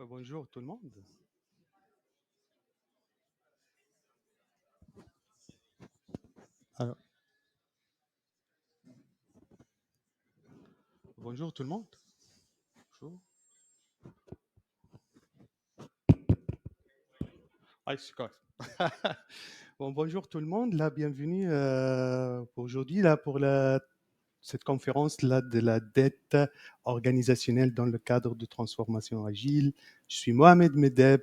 Bonjour tout le monde. Alors, bonjour tout le monde. Bonjour. Ah, c'est correct. Bonjour tout le monde. Là, bienvenue pour aujourd'hui là pour cette conférence là de la dette organisationnelle dans le cadre de transformation agile. Je suis Mohamed Medeb,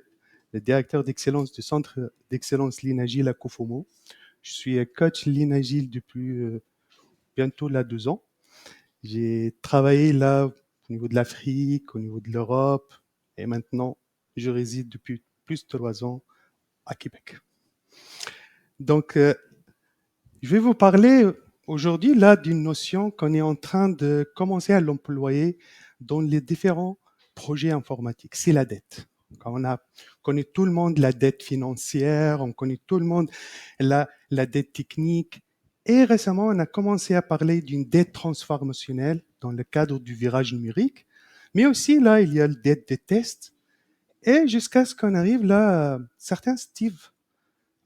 le directeur d'excellence du centre d'excellence Lean Agile à Kofomo. Je suis coach Lean Agile depuis bientôt là 2 ans. J'ai travaillé là au niveau de l'Afrique, au niveau de l'Europe, et maintenant je réside depuis plus de 3 ans à Québec. Donc, je vais vous parler aujourd'hui là d'une notion qu'on est en train de commencer à l'employer dans les différents projets informatiques. C'est la dette. On connaît tout le monde la dette financière, on connaît tout le monde la dette technique. Et récemment, on a commencé à parler d'une dette transformationnelle dans le cadre du virage numérique. Mais aussi, là, il y a la dette des tests. Et jusqu'à ce qu'on arrive là, certains Steve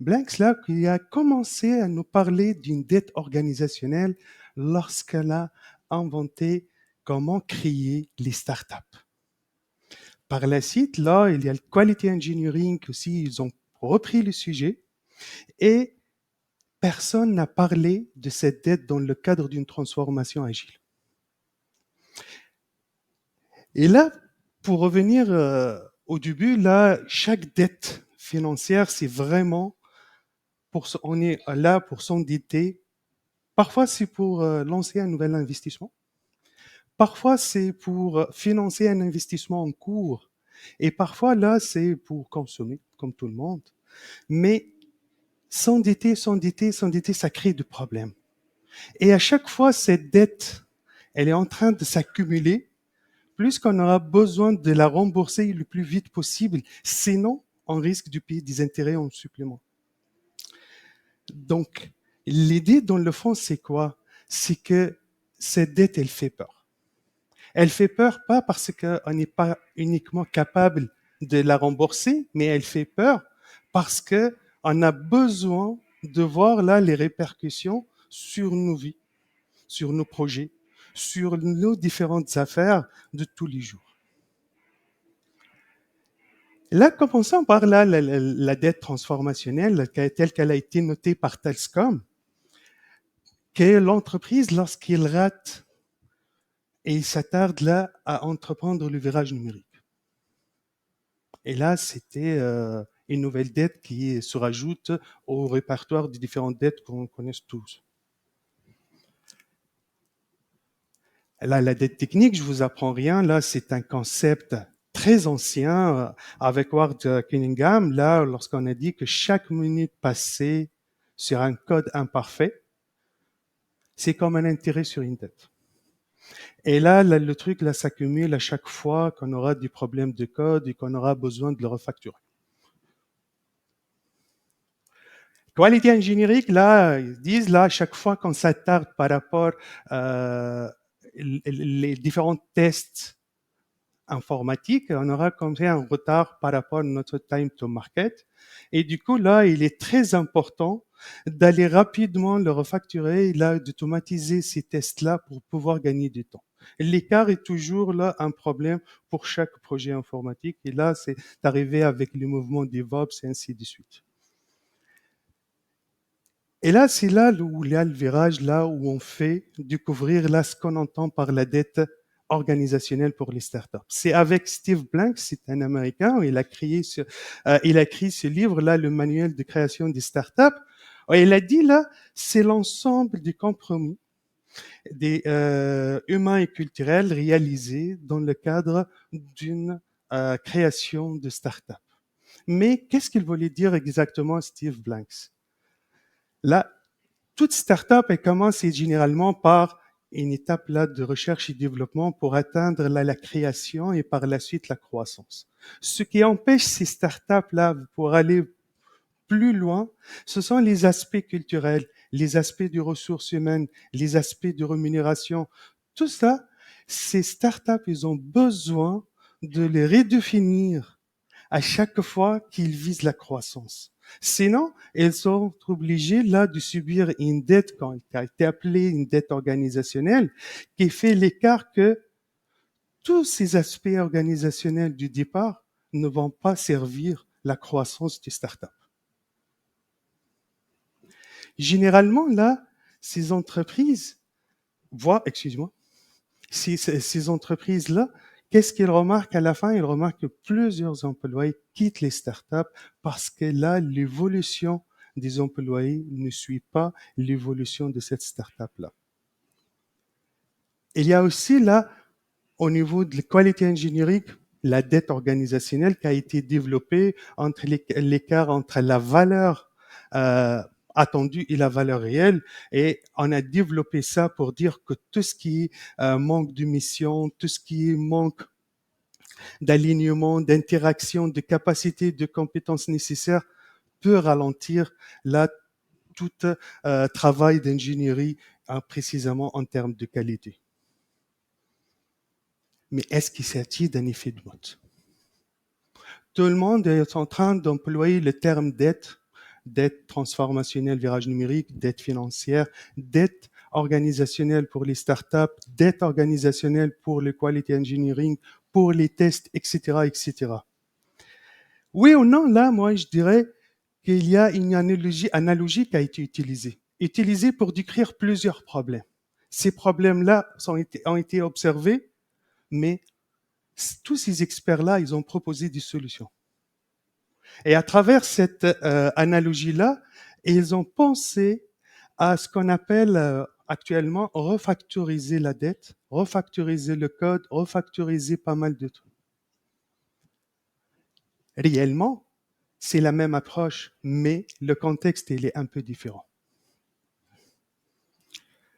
Blanks, là, qui a commencé à nous parler d'une dette organisationnelle lorsqu'elle a inventé comment créer les startups. Par la suite, là, il y a le Quality Engineering aussi, ils ont repris le sujet et personne n'a parlé de cette dette dans le cadre d'une transformation agile. Et là, pour revenir au début, là, chaque dette financière, c'est vraiment, on est là pour s'endetter. Parfois, c'est pour lancer un nouvel investissement. Parfois, c'est pour financer un investissement en cours. Et parfois, là, c'est pour consommer, comme tout le monde. Mais s'endetter, ça crée des problèmes. Et à chaque fois, cette dette, elle est en train de s'accumuler, plus qu'on aura besoin de la rembourser le plus vite possible. Sinon, on risque de payer des intérêts en supplément. Donc, l'idée dans le fond, c'est quoi? C'est que cette dette, elle fait peur. Elle fait peur pas parce qu'on n'est pas uniquement capable de la rembourser, mais elle fait peur parce que on a besoin de voir là les répercussions sur nos vies, sur nos projets, sur nos différentes affaires de tous les jours. Là, commençons par là, la dette transformationnelle telle qu'elle a été notée par Telscom, que l'entreprise, lorsqu'il rate et il s'attarde là à entreprendre le virage numérique. Et là, c'était une nouvelle dette qui se rajoute au répertoire des différentes dettes qu'on connaît tous. Là, la dette technique, je vous apprends rien. Là, c'est un concept très ancien avec Ward Cunningham. Là, lorsqu'on a dit que chaque minute passée sur un code imparfait, c'est comme un intérêt sur une dette. Et là, le truc là s'accumule à chaque fois qu'on aura des problèmes de code et qu'on aura besoin de le refacturer. Quality Engineering, là, ils disent, là, à chaque fois qu'on s'attarde par rapport les différents tests informatiques, on aura comme ça un retard par rapport à notre time to market. Et du coup, là, il est très important d'aller rapidement le refacturer, là, d'automatiser ces tests-là pour pouvoir gagner du temps. L'écart est toujours là un problème pour chaque projet informatique. Et là, c'est arrivé avec le mouvement DevOps et ainsi de suite. Et là, c'est là où il y a le virage, là où on fait découvrir là ce qu'on entend par la dette organisationnelle pour les startups. C'est avec Steve Blank, c'est un Américain, il a créé ce livre-là, le manuel de création des startups. Et il a dit là, c'est l'ensemble du compromis des humains et culturels réalisés dans le cadre d'une création de startup. Mais qu'est-ce qu'il voulait dire exactement Steve Blanks? Là, toute startup, elle commence généralement par une étape là de recherche et développement pour atteindre là, la création et par la suite la croissance. Ce qui empêche ces startups là pour aller plus loin, ce sont les aspects culturels, les aspects de ressources humaines, les aspects de rémunération. Tout ça, ces startups, ils ont besoin de les redéfinir à chaque fois qu'ils visent la croissance. Sinon, ils sont obligés là de subir une dette qui a été appelée une dette organisationnelle, qui fait l'écart que tous ces aspects organisationnels du départ ne vont pas servir la croissance des startups. Généralement, là, ces entreprises, ces entreprises-là, qu'est-ce qu'ils remarquent à la fin? Ils remarquent que plusieurs employés quittent les startups parce que là, l'évolution des employés ne suit pas l'évolution de cette startup-là. Il y a aussi là, au niveau de la quality engineering, la dette organisationnelle qui a été développée entre l'écart entre la valeur attendue et la valeur réelle. Et on a développé ça pour dire que tout ce qui manque de mission, tout ce qui manque d'alignement, d'interaction, de capacité, de compétences nécessaires peut ralentir là tout travail d'ingénierie précisément en termes de qualité. Mais est-ce qu'il s'agit d'un effet de mode? Tout le monde est en train d'employer le terme dette transformationnelle, virage numérique, dette financière, dette organisationnelle pour les startups, dette organisationnelle pour le quality engineering, pour les tests, etc., etc. Oui ou non, là, moi, je dirais qu'il y a une analogie qui a été utilisée pour décrire plusieurs problèmes. Ces problèmes-là ont été observés, mais tous ces experts-là, ils ont proposé des solutions. Et à travers cette analogie-là, ils ont pensé à ce qu'on appelle actuellement refactoriser la dette, refactoriser le code, refactoriser pas mal de trucs. Réellement, c'est la même approche, mais le contexte, il est un peu différent.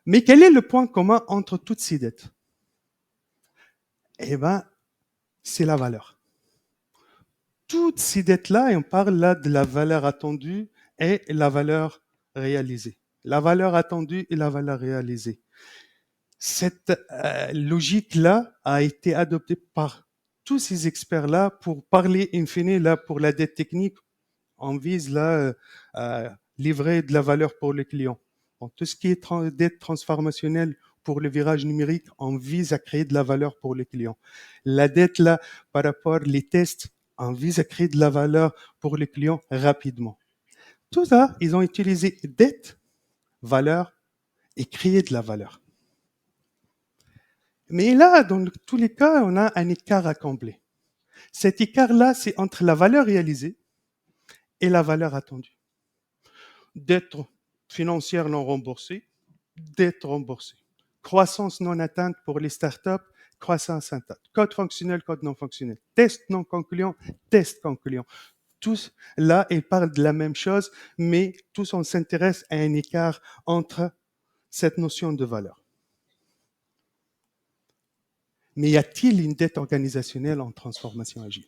Mais quel est le point commun entre toutes ces dettes? Eh bien, c'est la valeur. Toutes ces dettes-là, et on parle là de la valeur attendue et la valeur réalisée. La valeur attendue et la valeur réalisée. Cette logique-là a été adoptée par tous ces experts-là pour parler in fine là pour la dette technique. On vise là livrer de la valeur pour le client. Donc, tout ce qui est dette transformationnelle pour le virage numérique, on vise à créer de la valeur pour le client. La dette là, par rapport aux tests, on vise à créer de la valeur pour le client rapidement. Tout ça, ils ont utilisé dette, valeur et créer de la valeur. Mais là, dans tous les cas, on a un écart à combler. Cet écart-là, c'est entre la valeur réalisée et la valeur attendue. Dette financière non remboursée, dette remboursée. Croissance non atteinte pour les startups, croissance atteinte. Code fonctionnel, code non fonctionnel. Test non concluant, test concluant. Tous, là, ils parlent de la même chose, mais tous, on s'intéresse à un écart entre cette notion de valeur. Mais y a-t-il une dette organisationnelle en transformation agile?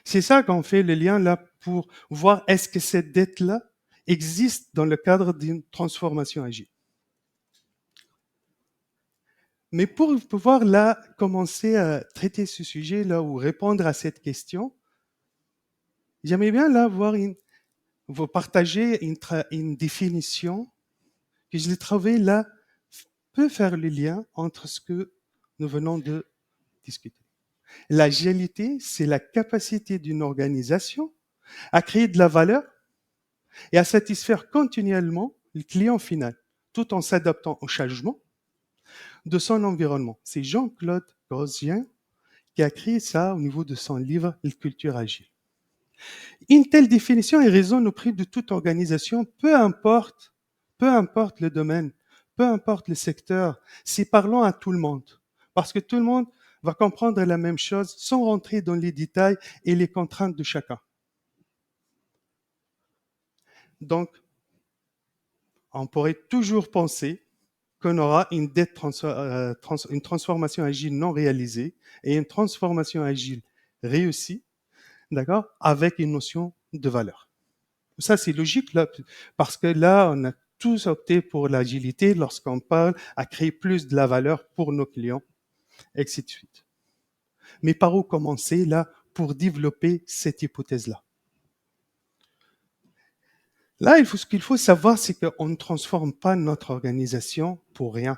C'est ça qu'on fait le lien là pour voir est-ce que cette dette-là existe dans le cadre d'une transformation agile. Mais pour pouvoir là commencer à traiter ce sujet là ou répondre à cette question, j'aimerais bien là vous partager une définition que je l'ai trouvée là peut faire le lien entre ce que nous venons de discuter. L'agilité, c'est la capacité d'une organisation à créer de la valeur et à satisfaire continuellement le client final, tout en s'adaptant au changement de son environnement. C'est Jean-Claude Grosjean qui a créé ça au niveau de son livre « Culture agile ». Une telle définition est résonne auprès de toute organisation, peu importe le domaine, peu importe le secteur, c'est parlant à tout le monde. Parce que tout le monde va comprendre la même chose sans rentrer dans les détails et les contraintes de chacun. Donc, on pourrait toujours penser qu'on aura une transformation agile non réalisée et une transformation agile réussie, d'accord, avec une notion de valeur. Ça, c'est logique, là, parce que là, on a tous opté pour l'agilité lorsqu'on parle à créer plus de la valeur pour nos clients, et ainsi de suite. Mais par où commencer là pour développer cette hypothèse-là? Là, ce qu'il faut savoir, c'est qu'on ne transforme pas notre organisation pour rien.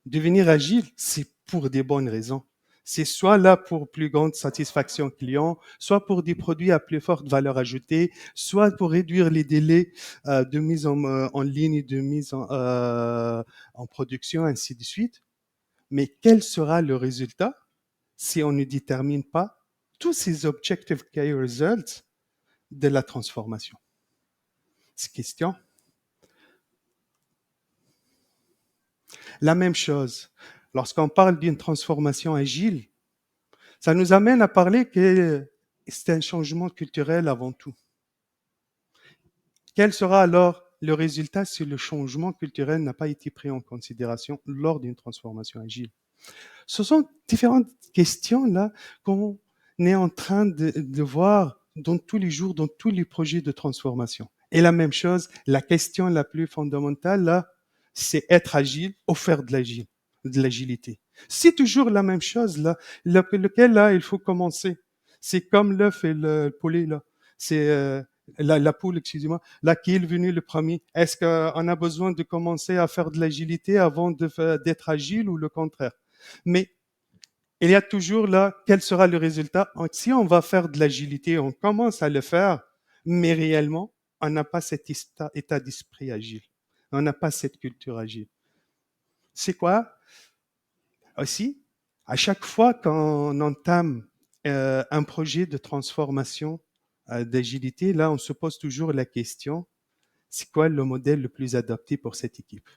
Devenir agile, c'est pour des bonnes raisons. C'est soit là pour plus grande satisfaction client, soit pour des produits à plus forte valeur ajoutée, soit pour réduire les délais de mise en ligne et de mise en production, ainsi de suite. Mais quel sera le résultat si on ne détermine pas tous ces objective key results de la transformation? C'est question. La même chose, lorsqu'on parle d'une transformation agile, ça nous amène à parler que c'est un changement culturel avant tout. Quel sera alors le résultat si le changement culturel n'a pas été pris en considération lors d'une transformation agile? Ce sont différentes questions là qu'on est en train de voir dans tous les jours, dans tous les projets de transformation. Et la même chose, la question la plus fondamentale là, c'est être agile ou faire de l'agilité. C'est toujours la même chose là, lequel là il faut commencer. C'est comme l'œuf et le poulet là. C'est la poule, excusez-moi, là qui est venu le premier. Est-ce qu'on a besoin de commencer à faire de l'agilité avant d'être agile ou le contraire? Mais il y a toujours là, quel sera le résultat? Si on va faire de l'agilité, on commence à le faire, mais réellement, on n'a pas cet état d'esprit agile. On n'a pas cette culture agile. C'est quoi? Aussi, à chaque fois qu'on entame un projet de transformation d'agilité, là, on se pose toujours la question, c'est quoi le modèle le plus adapté pour cette équipe?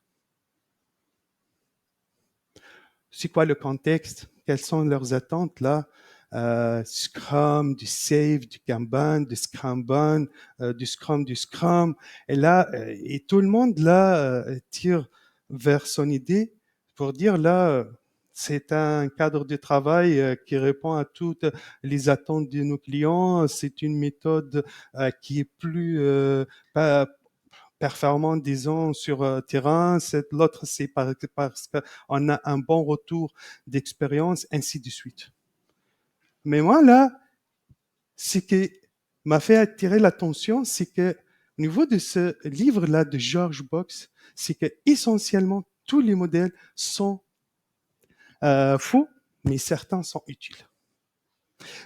C'est quoi le contexte? Quelles sont leurs attentes là? Scrum, du Save, du Kanban, du Scrumban, du Scrum. Et là, et tout le monde là tire vers son idée pour dire là, c'est un cadre de travail qui répond à toutes les attentes de nos clients. C'est une méthode qui est plus performant, disons, sur terrain. L'autre, c'est parce qu'on a un bon retour d'expérience, ainsi de suite. Mais moi, là, ce qui m'a fait attirer l'attention, c'est que au niveau de ce livre-là de George Box, c'est que essentiellement tous les modèles sont faux, mais certains sont utiles.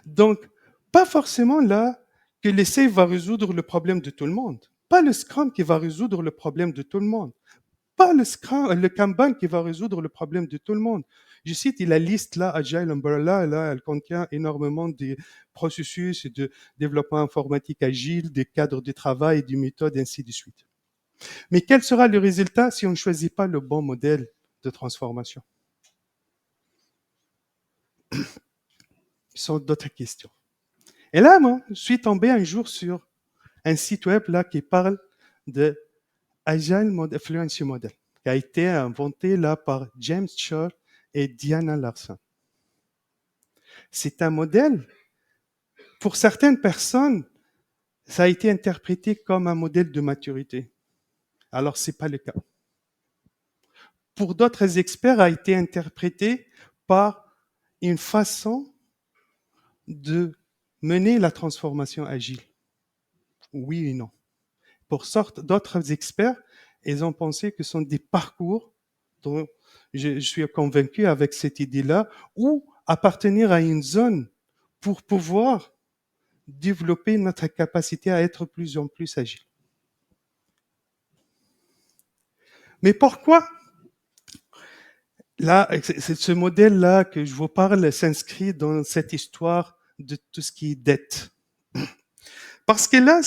Donc, pas forcément là que l'essai va résoudre le problème de tout le monde. Pas le Scrum qui va résoudre le problème de tout le monde. Pas le Kanban qui va résoudre le problème de tout le monde. Je cite la liste là, Agile Umbrella, là, elle contient énormément de processus de développement informatique agile, des cadres de travail, des méthodes, ainsi de suite. Mais quel sera le résultat si on ne choisit pas le bon modèle de transformation? Ce sont d'autres questions. Et là, moi, je suis tombé un jour sur un site web là qui parle de Agile Fluency Model, qui a été inventé là par James Shore et Diana Larson. C'est un modèle, pour certaines personnes, ça a été interprété comme un modèle de maturité. Alors, ce n'est pas le cas. Pour d'autres experts, a été interprété par une façon de mener la transformation agile. Oui et non. Pour d'autres experts, ils ont pensé que ce sont des parcours dont je suis convaincu avec cette idée-là, ou appartenir à une zone pour pouvoir développer notre capacité à être plus en plus agile. Mais pourquoi là, c'est ce modèle-là que je vous parle s'inscrit dans cette histoire de tout ce qui est dette. Parce que là,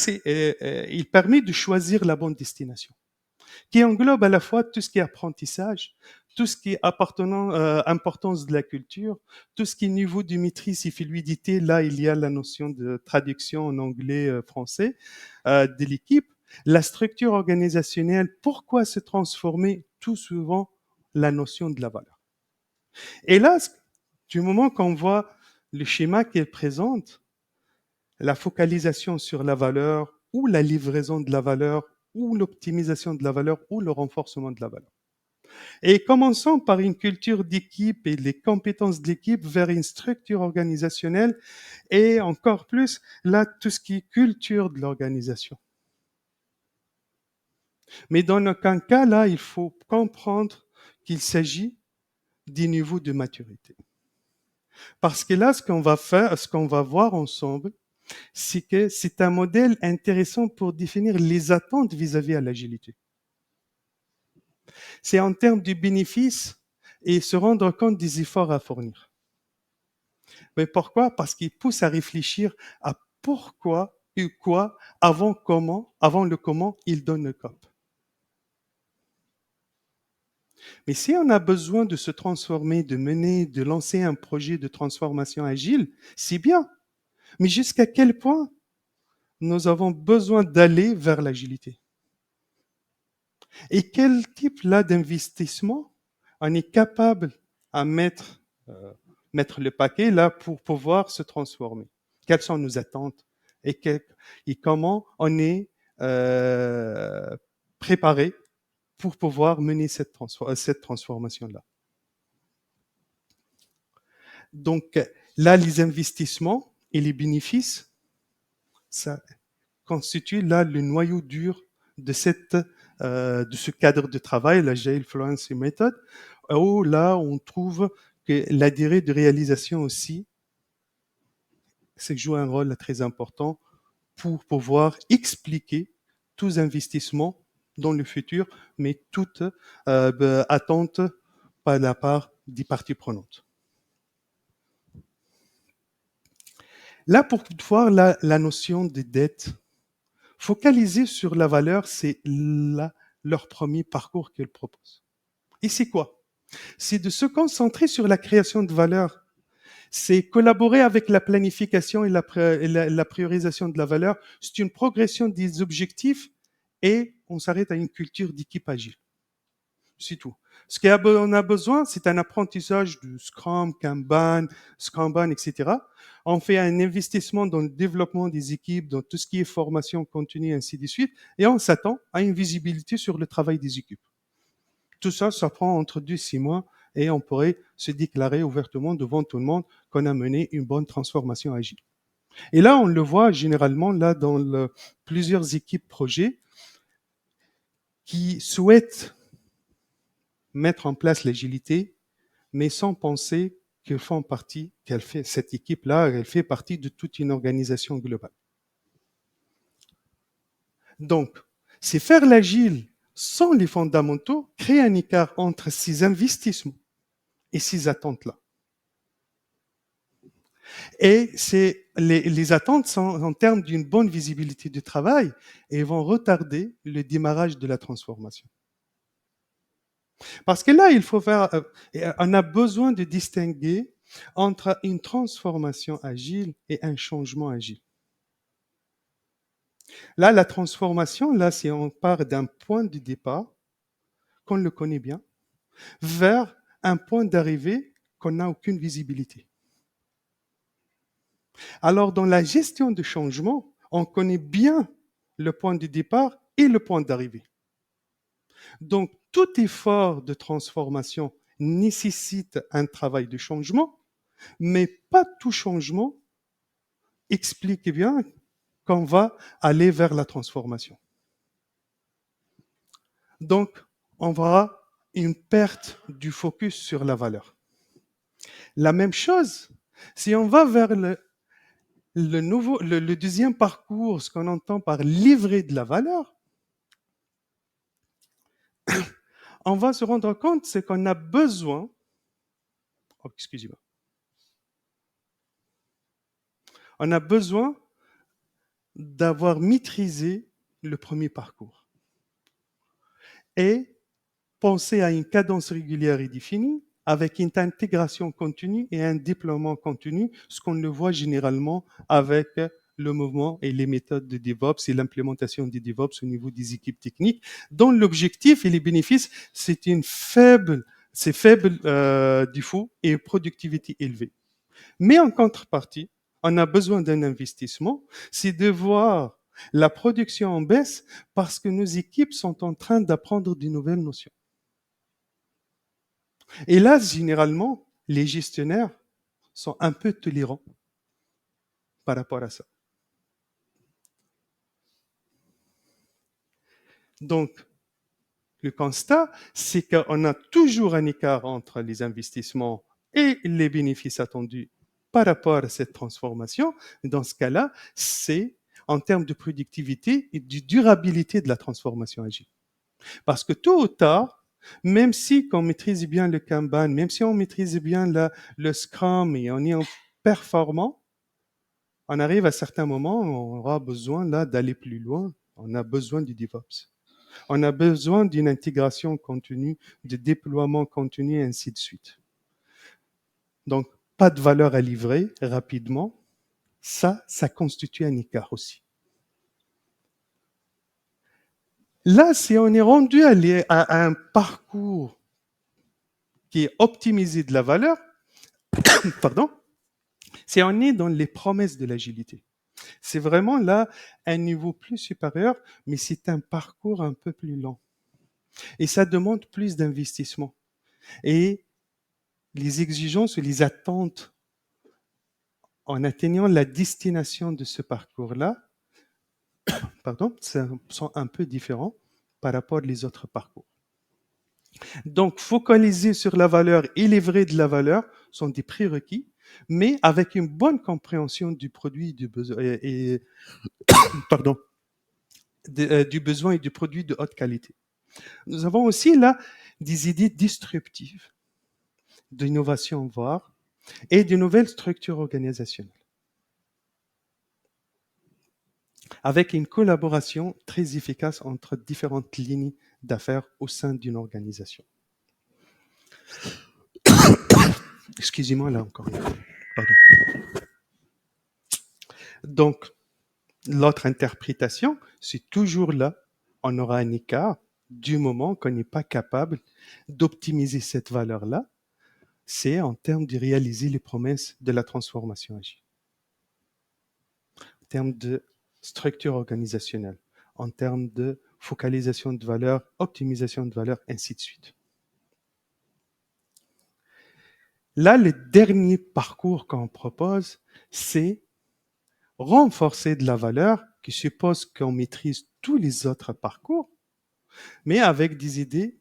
il permet de choisir la bonne destination, qui englobe à la fois tout ce qui est apprentissage, tout ce qui est importance de la culture, tout ce qui est niveau de maîtrise et fluidité. Là, il y a la notion de traduction en anglais-français de l'équipe. La structure organisationnelle, pourquoi se transformer? Tout souvent, la notion de la valeur. Et là, du moment qu'on voit le schéma qu'elle présente, la focalisation sur la valeur ou la livraison de la valeur ou l'optimisation de la valeur ou le renforcement de la valeur. Et commençons par une culture d'équipe et les compétences de l'équipe vers une structure organisationnelle et encore plus, là, tout ce qui est culture de l'organisation. Mais dans aucun cas, là, il faut comprendre qu'il s'agit des niveaux de maturité. Parce que là, ce qu'on va faire, ce qu'on va voir ensemble, c'est que c'est un modèle intéressant pour définir les attentes vis-à-vis à l'agilité. C'est en termes de bénéfices et se rendre compte des efforts à fournir. Mais pourquoi? Parce qu'il pousse à réfléchir à pourquoi et quoi, avant le comment, il donne le cap. Mais si on a besoin de se transformer, de mener, de lancer un projet de transformation agile, c'est bien. Mais jusqu'à quel point nous avons besoin d'aller vers l'agilité? Et quel type là d'investissement on est capable à mettre le paquet là pour pouvoir se transformer? Quelles sont nos attentes et comment on est préparé pour pouvoir mener cette transformation-là? Donc là, les investissements et les bénéfices, ça constitue là le noyau dur de de ce cadre de travail, l'Agile Fluency Method, où là on trouve que la durée de réalisation aussi, c'est joue un rôle très important pour pouvoir expliquer tous investissements dans le futur, mais toutes attentes par la part des parties prenantes. Là, pour voir la notion de dette, focaliser sur la valeur, c'est leur premier parcours qu'ils proposent. Et c'est quoi? C'est de se concentrer sur la création de valeur. C'est collaborer avec la planification et la priorisation de la valeur. C'est une progression des objectifs et on s'arrête à une culture d'équipe agile. C'est tout. Ce qu'on a besoin, c'est un apprentissage du Scrum, Kanban, etc. On fait un investissement dans le développement des équipes, dans tout ce qui est formation continue, ainsi de suite, et on s'attend à une visibilité sur le travail des équipes. Tout ça, ça prend entre 2 et 6 mois, et on pourrait se déclarer ouvertement devant tout le monde qu'on a mené une bonne transformation agile. Et là, on le voit généralement là dans plusieurs équipes projets qui souhaitent mettre en place l'agilité, mais sans penser cette équipe-là, elle fait partie de toute une organisation globale. Donc, c'est faire l'agile sans les fondamentaux, créer un écart entre ces investissements et ces attentes-là. Et les attentes sont en termes d'une bonne visibilité du travail et vont retarder le démarrage de la transformation. Parce que là, on a besoin de distinguer entre une transformation agile et un changement agile. Là, la transformation, là, c'est on part d'un point de départ qu'on le connaît bien vers un point d'arrivée qu'on n'a aucune visibilité. Alors, dans la gestion de changement, on connaît bien le point de départ et le point d'arrivée. Donc, tout effort de transformation nécessite un travail de changement, mais pas tout changement explique bien qu'on va aller vers la transformation. Donc, on verra une perte du focus sur la valeur. La même chose, si on va vers le deuxième parcours, ce qu'on entend par livrer de la valeur, on va se rendre compte c'est qu'on a besoin, excusez-moi, on a besoin d'avoir maîtrisé le premier parcours et penser à une cadence régulière et définie avec une intégration continue et un déploiement continu, ce qu'on le voit généralement avec le mouvement et les méthodes de DevOps et l'implémentation des DevOps au niveau des équipes techniques, dont l'objectif et les bénéfices, c'est faible défaut et productivité élevée. Mais en contrepartie, on a besoin d'un investissement, c'est de voir la production en baisse parce que nos équipes sont en train d'apprendre de nouvelles notions. Et là, généralement, les gestionnaires sont un peu tolérants par rapport à ça. Donc, le constat, c'est qu'on a toujours un écart entre les investissements et les bénéfices attendus par rapport à cette transformation. Dans ce cas-là, c'est en termes de productivité et de durabilité de la transformation agile. Parce que tôt ou tard, même si on maîtrise bien le Kanban, même si on maîtrise bien le Scrum et on est performant, on arrive à certains moments, on aura besoin là d'aller plus loin. On a besoin du DevOps. On a besoin d'une intégration continue, de déploiement continu, et ainsi de suite. Donc, pas de valeur à livrer rapidement, ça constitue un écart aussi. Là, si on est rendu à un parcours qui est optimisé de la valeur, pardon, c'est on est dans les promesses de l'agilité. C'est vraiment là un niveau plus supérieur, mais c'est un parcours un peu plus lent. Et ça demande plus d'investissement. Et les exigences ou les attentes en atteignant la destination de ce parcours-là, pardon, sont un peu différents par rapport aux autres parcours. Donc, focaliser sur la valeur et les vrais de la valeur sont des prérequis, mais avec une bonne compréhension du produit du besoin pardon, du besoin et du produit de haute qualité. Nous avons aussi là des idées disruptives d'innovation voire et de nouvelles structures organisationnelles, avec une collaboration très efficace entre différentes lignes d'affaires au sein d'une organisation. Excusez-moi là encore. Pardon. Donc, l'autre interprétation, c'est toujours là, on aura un écart du moment qu'on n'est pas capable d'optimiser cette valeur-là, c'est en termes de réaliser les promesses de la transformation agile. En termes de structure organisationnelle, en termes de focalisation de valeur, optimisation de valeur, ainsi de suite. Là, le dernier parcours qu'on propose, c'est renforcer de la valeur qui suppose qu'on maîtrise tous les autres parcours, mais avec des idées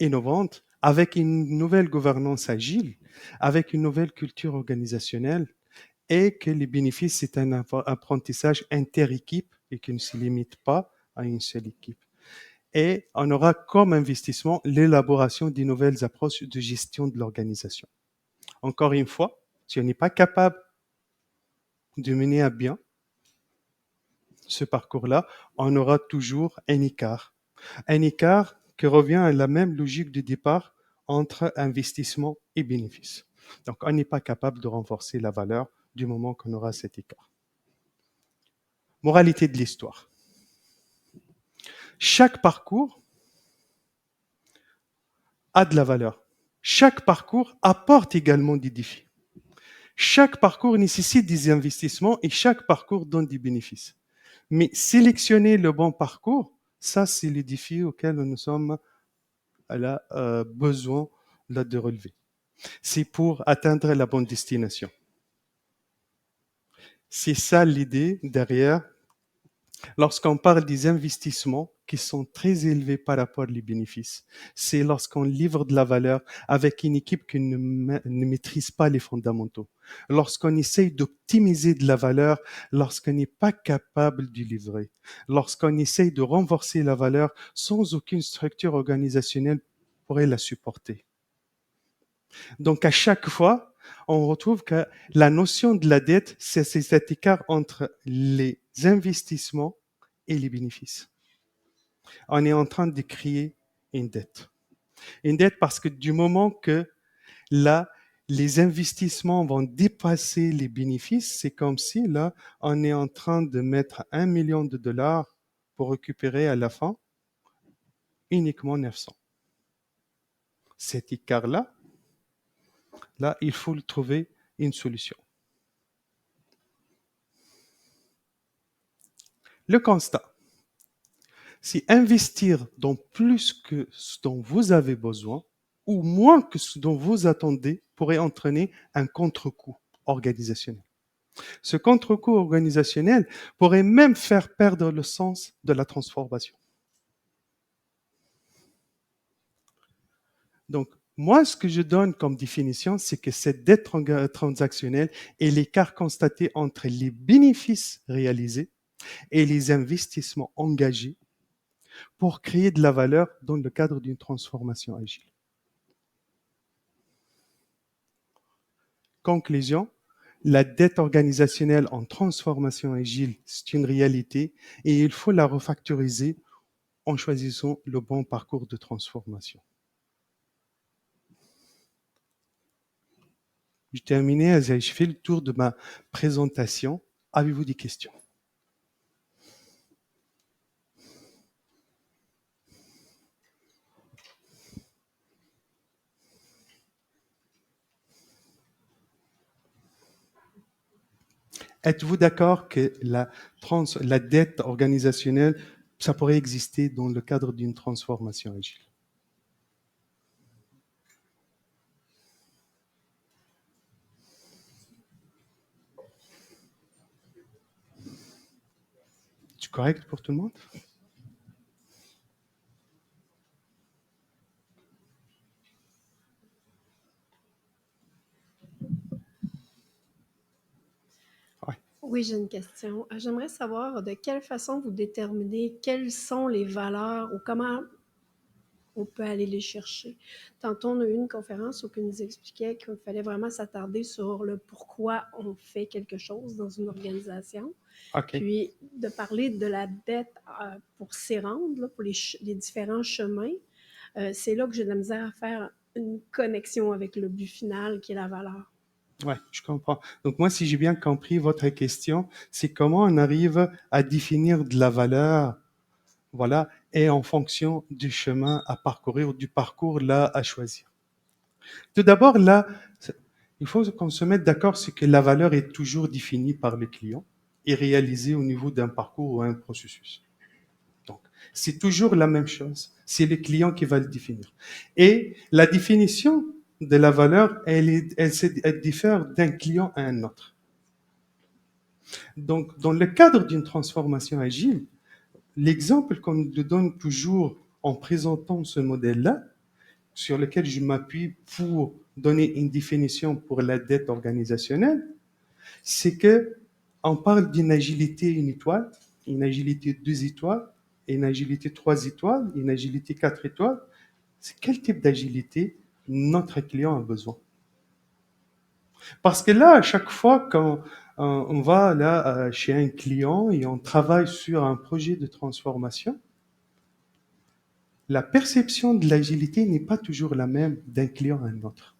innovantes, avec une nouvelle gouvernance agile, avec une nouvelle culture organisationnelle, et que les bénéfices, c'est un apprentissage inter-équipe et qui ne se limite pas à une seule équipe. Et on aura comme investissement l'élaboration des nouvelles approches de gestion de l'organisation. Encore une fois, si on n'est pas capable de mener à bien ce parcours-là, on aura toujours un écart. Un écart qui revient à la même logique de départ entre investissement et bénéfice. Donc, on n'est pas capable de renforcer la valeur du moment qu'on aura cet écart. Moralité de l'histoire. Chaque parcours a de la valeur. Chaque parcours apporte également des défis. Chaque parcours nécessite des investissements et chaque parcours donne des bénéfices. Mais sélectionner le bon parcours, ça, c'est le défi auquel nous sommes besoin là, de relever. C'est pour atteindre la bonne destination. C'est ça l'idée derrière. Lorsqu'on parle des investissements qui sont très élevés par rapport aux bénéfices, c'est lorsqu'on livre de la valeur avec une équipe qui ne maîtrise pas les fondamentaux. Lorsqu'on essaye d'optimiser de la valeur, lorsqu'on n'est pas capable de livrer, lorsqu'on essaye de renforcer la valeur sans aucune structure organisationnelle pourrait la supporter. Donc à chaque fois, on retrouve que la notion de la dette, c'est cet écart entre les investissements et les bénéfices. On est en train de créer une dette. Une dette parce que du moment que là, les investissements vont dépasser les bénéfices, c'est comme si là, on est en train de mettre $1 million pour récupérer à la fin uniquement 900. Cet écart-là, là, il faut trouver une solution. Le constat, c'est investir dans plus que ce dont vous avez besoin ou moins que ce dont vous attendez pourrait entraîner un contre-coup organisationnel. Ce contre-coup organisationnel pourrait même faire perdre le sens de la transformation. Donc, moi, ce que je donne comme définition, c'est que cette dette transactionnelle est l'écart constaté entre les bénéfices réalisés et les investissements engagés pour créer de la valeur dans le cadre d'une transformation agile. Conclusion, la dette organisationnelle en transformation agile, c'est une réalité et il faut la refactoriser en choisissant le bon parcours de transformation. J'ai terminé, je fais le tour de ma présentation. Avez-vous des questions? Êtes-vous d'accord que la dette organisationnelle, ça pourrait exister dans le cadre d'une transformation agile? C'est correct pour tout le monde? Ouais. Oui, j'ai une question. J'aimerais savoir de quelle façon vous déterminez quelles sont les valeurs ou comment on peut aller les chercher. Tantôt, on a eu une conférence où on nous expliquait qu'il fallait vraiment s'attarder sur le pourquoi on fait quelque chose dans une organisation. OK. Puis, de parler de la dette pour s'y rendre, là, pour les différents chemins, c'est là que j'ai de la misère à faire une connexion avec le but final qui est la valeur. Ouais, je comprends. Donc moi, si j'ai bien compris votre question, c'est comment on arrive à définir de la valeur, voilà, et en fonction du chemin à parcourir ou du parcours là à choisir. Tout d'abord, là, il faut qu'on se mette d'accord, c'est que la valeur est toujours définie par le client et réalisée au niveau d'un parcours ou un processus. Donc, c'est toujours la même chose. C'est le client qui va le définir. Et la définition de la valeur, elle diffère d'un client à un autre. Donc, dans le cadre d'une transformation agile, l'exemple qu'on nous donne toujours en présentant ce modèle-là, sur lequel je m'appuie pour donner une définition pour la dette organisationnelle, c'est que on parle d'une agilité une étoile, une agilité 2 étoiles, une agilité 3 étoiles, une agilité 4 étoiles. C'est quel type d'agilité notre client a besoin? Parce que là, à chaque fois quand on va là chez un client et on travaille sur un projet de transformation, la perception de l'agilité n'est pas toujours la même d'un client à un autre.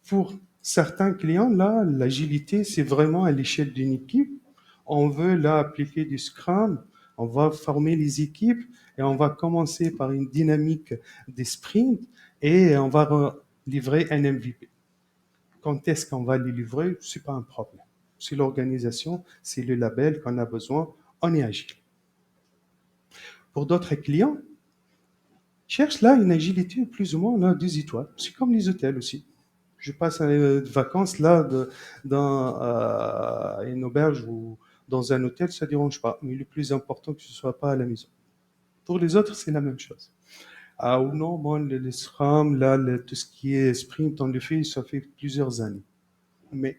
Pour certains clients, là, l'agilité, c'est vraiment à l'échelle d'une équipe. On veut là appliquer du Scrum, on va former les équipes et on va commencer par une dynamique des sprints et on va livrer un MVP. Quand est-ce qu'on va les livrer? C'est pas un problème. C'est l'organisation, c'est le label qu'on a besoin, on est agile. Pour d'autres clients, cherche là une agilité plus ou moins là, 2 étoiles. C'est comme les hôtels aussi. Je passe de vacances là dans une auberge ou dans un hôtel, ça ne dérange pas. Mais le plus important, que ce ne soit pas à la maison. Pour les autres, c'est la même chose. Ah ou non, moi, le Scrum, là, tout ce qui est sprint, on le fait, ça fait plusieurs années. Mais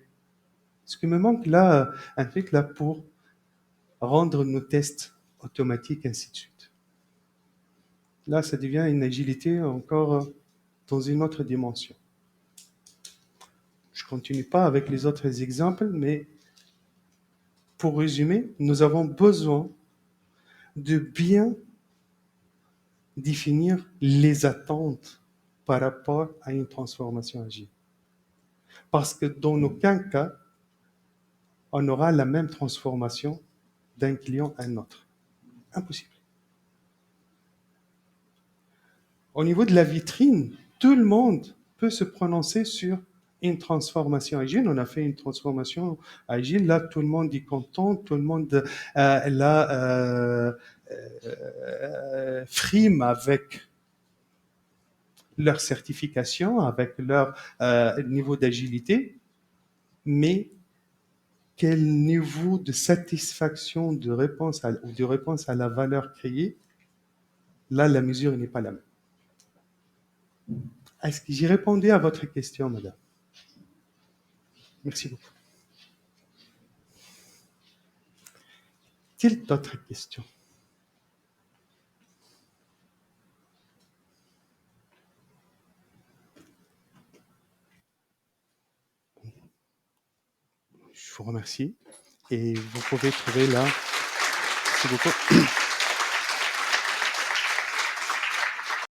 ce qui me manque là, un truc là pour rendre nos tests automatiques, ainsi de suite. Là, ça devient une agilité encore dans une autre dimension. Je continue pas avec les autres exemples, mais pour résumer, nous avons besoin de bien définir les attentes par rapport à une transformation agile. Parce que dans aucun cas, on aura la même transformation d'un client à un autre. Impossible. Au niveau de la vitrine, tout le monde peut se prononcer sur une transformation agile. On a fait une transformation agile. Là, tout le monde est content, tout le monde frime avec leur certification, avec leur niveau d'agilité, mais quel niveau de satisfaction de réponse ou de réponse à la valeur créée, là, la mesure n'est pas la même. Est-ce que j'ai répondu à votre question, madame? Merci beaucoup. Quelle autre question? Je vous remercie et vous pouvez trouver là. Merci beaucoup.